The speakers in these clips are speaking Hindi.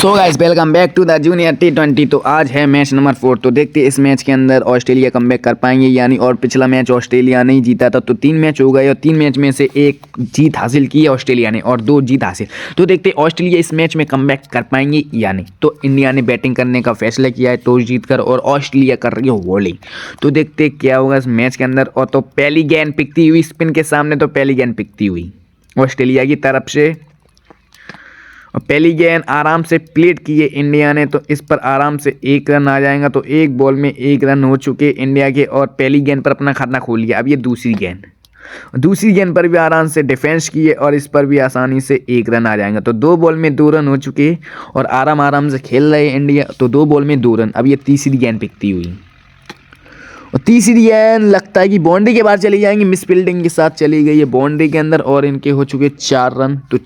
So guys welcome back to the junior T20। तो आज है मैच नंबर 4। तो देखते हैं इस मैच के अंदर ऑस्ट्रेलिया कमबैक कर पाएंगे यानी। और पिछला मैच ऑस्ट्रेलिया नहीं जीता था, तो 3 मैच हो गए और 3 मैच में से 1 जीत हासिल की है ऑस्ट्रेलिया ने और 2 जीत हासिल। तो देखते हैं ऑस्ट्रेलिया इस मैच में कमबैक कर पाएंगे या नहीं। तो इंडिया ने बैटिंग करने का फैसला किया है टॉस जीतकर और ऑस्ट्रेलिया कर रही है बॉलिंग। तो देखते क्या होगा इस मैच के अंदर। और तो पहली गेंद पिकती हुई स्पिन के सामने, तो पहली गेंद पिकती हुई ऑस्ट्रेलिया की तरफ से और पहली गेंद आराम से प्लेट की है इंडिया ने। तो इस पर आराम से 1 रन आ जाएगा। तो एक बॉल में 1 रन हो चुके इंडिया के और पहली गेंद पर अपना खाता खोल लिया। अब ये दूसरी गेंद पर भी आराम से डिफेंस की है और इस पर भी आसानी से 1 रन आ जाएगा। तो 2 बॉल में 2 रन हो चुके और आराम से खेल रहे हैं इंडिया। तो 2 बॉल में 2 रन। अब ये तीसरी गेंद पिकती हुई और तीसरी गेंद लगता है कि बाउंड्री के बाहर चली जाएंगी। मिस फील्डिंग के साथ चली गई है बाउंड्री के अंदर और इनके हो चुके 4 रन। तो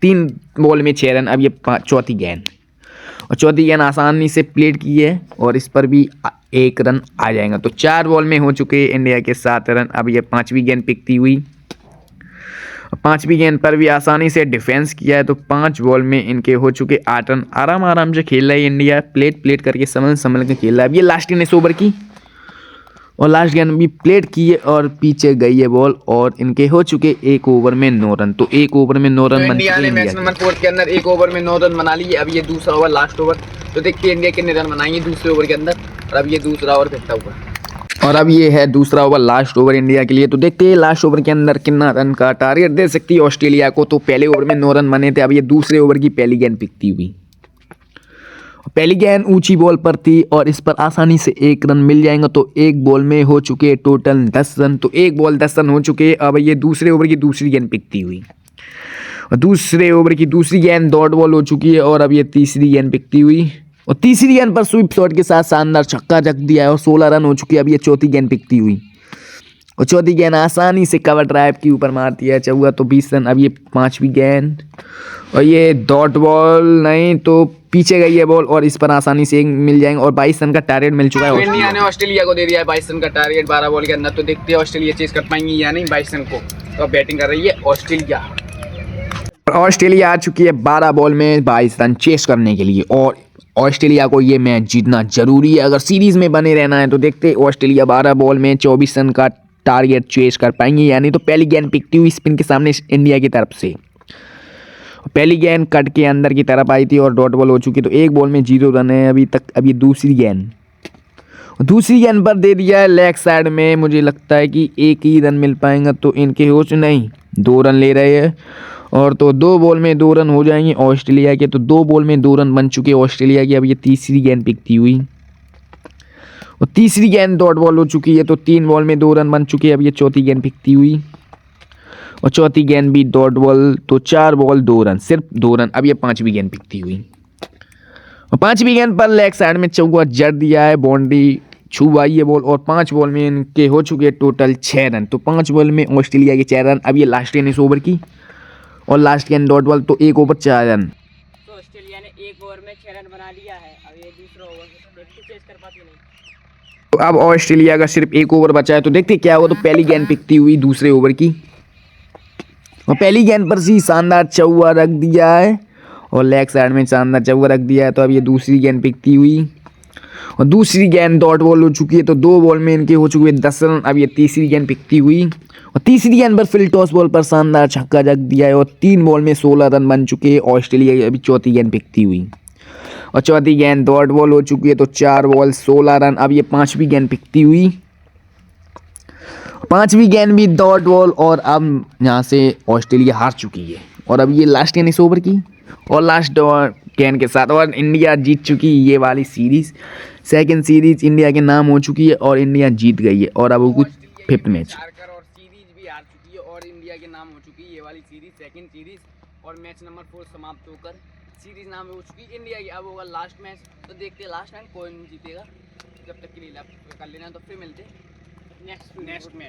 3 बॉल में 6 रन। अब ये चौथी गेंद और चौथी गेंद आसानी से प्लेट की है और इस पर भी 1 रन आ जाएगा। तो 4 बॉल में हो चुके इंडिया के 7 रन। अब ये 5वीं गेंद पिकती हुई, 5वीं गेंद पर भी आसानी से डिफेंस किया है। तो 5 बॉल में इनके हो चुके 8 रन। आराम से खेल रहा है इंडिया, प्लेट करके संभल के खेल रहा है। अब ये लास्ट इनिंग्स ओवर की और लास्ट गेंद भी प्लेट की है और पीछे गई है बॉल और इनके हो चुके 1 ओवर में 9 रन। तो 1 ओवर में 9 रन इंडिया ने मैच नंबर 4 के अंदर 1 ओवर में 9 रन बना लिए। अब ये दूसरा ओवर लास्ट ओवर। तो देखते हैं इंडिया कितने रन बनाएंगे दूसरे ओवर के अंदर। और अब ये दूसरा ओवर फिरता हुआ और अब ये है दूसरा ओवर लास्ट ओवर इंडिया के लिए। तो देखते हैं लास्ट ओवर के अंदर कितना रन का टारगेट दे सकती है ऑस्ट्रेलिया को। तो पहले ओवर में 9 रन बने थे। अब ये दूसरे ओवर की पहली गेंद पिकती हुई, पहली गेंद ऊंची बॉल पर थी और इस पर आसानी से 1 रन मिल जाएगा। तो 1 बॉल में हो चुके टोटल 10 रन। तो 1 बॉल 10 रन हो चुके। अब ये दूसरे ओवर की दूसरी गेंद पिकती हुई और दूसरे ओवर की दूसरी गेंद डॉट बॉल हो चुकी है और अब ये तीसरी गेंद पिकती हुई और तीसरी गेंद पर स्वीप शॉट के साथ शानदार छक्का जग दिया है और 16 रन हो चुकी है। अब ये चौथी गेंद पिकती हुई और चौथी गेंद आसानी से कवर ड्राइव के ऊपर मारती है चौका। तो 20 रन। अब ये 5वीं गेंद और ये डॉट बॉल नहीं, तो पीछे गई है बॉल और इस पर आसानी से 1 मिल जाएंगे और 22 रन का टारगेट मिल चुका है। इंडिया ने ऑस्ट्रेलिया को दे दिया है 22 रन का टारगेट 12 बॉल के अंदर। तो देखते हैं ऑस्ट्रेलिया चेस कर पाएंगी या नहीं 22 रन को। तो बैटिंग कर रही है ऑस्ट्रेलिया आ चुकी है 12 बॉल में 22 रन चेस करने के लिए और ऑस्ट्रेलिया को ये मैच जीतना जरूरी है अगर सीरीज में बने रहना है। तो देखते हैं ऑस्ट्रेलिया 12 बॉल में 24 रन का टारगेट चेस कर पाएंगे यानी। तो पहली गेंद पिकती हुई स्पिन के सामने इंडिया की तरफ से, पहली गेंद कट के अंदर की तरफ आई थी और डॉट बॉल हो चुकी। तो 1 बॉल में 0 रन है अभी तक। अब ये दूसरी गेंद पर दे दिया है लेग साइड में। मुझे लगता है कि 1 ही रन मिल पाएगा। तो इनके होश नहीं 2 रन ले रहे हैं और तो 2 बॉल में 2 रन हो जाएंगे ऑस्ट्रेलिया के। तो 2 बॉल में 2 रन बन चुके ऑस्ट्रेलिया की। अब ये तीसरी गेंद पिकती हुई और तीसरी गेंद डॉट बॉल हो चुकी है। तो 3 बॉल में 2 रन बन चुके। अब ये चौथी गेंद पिकती हुई और चौथी गेंद भी डॉट बॉल। तो 4 बॉल 2 रन, सिर्फ 2 रन। अब ये 5वीं गेंद पिकती हुई और 5वीं गेंद पर लेग साइड में चौका जड़ दिया है, बाउंड्री छुवाई है बॉल और 5 बॉल में इनके हो चुके टोटल 6 रन। तो 5 बॉल में ऑस्ट्रेलिया के 6 रन। अब ये लास्ट इनिंग्स ओवर की और लास्ट गेंद डॉट बॉल। तो 1 ओवर 4 रन। तो ऑस्ट्रेलिया ने 1 ओवर में 6 रन बना लिया है। अब ये दूसरा ओवर चेस कर पाती नहीं। तो अब ऑस्ट्रेलिया का सिर्फ 1 ओवर बचा है। तो देखते क्या होगा। तो पहली गेंद पिकती हुई दूसरे ओवर की और पहली गेंद पर सी शानदार चौका रख दिया है और लेग साइड में शानदार चौका रख दिया है। तो अब ये दूसरी गेंद पिकती हुई और दूसरी गेंद डॉट बॉल हो चुकी है। तो 2 बॉल में इनके हो चुके 10 रन। अब ये तीसरी गेंद पिकती हुई और तीसरी गेंद पर फिल टॉस बॉल पर शानदार छक्का जग दिया है और 3 बॉल में 16 रन बन चुके ऑस्ट्रेलिया की। अभी चौथी गेंद पिकती हुई और चौथी गेंद डॉट बॉल हो चुकी है। तो 4 बॉल 16 रन। अब ये 5वीं गेंद पिकती हुई, 5वीं गेंद भी डॉट बॉल और अब यहाँ से ऑस्ट्रेलिया हार चुकी है। और अब ये लास्ट इनिंग्स ओवर की और लास्ट गेंद के साथ और इंडिया जीत चुकी है ये वाली सीरीज। सेकंड सीरीज इंडिया के नाम हो चुकी है और इंडिया जीत गई है और अब वो कुछ 5th मैच और सीरीज भी हार चुकी है और इंडिया के नाम हो चुकी है ये वाली सीरीज सेकंड सीरीज। और मैच नंबर 4 समाप्त होकर सीरीज नाम हो चुकी है इंडिया की। अब होगा लास्ट मैच। तो देखते हैं लास्ट मैच कौन जीतेगा। जब तक के लिए कर लेना। तो फिर मिलते नेक्स्ट मैच में।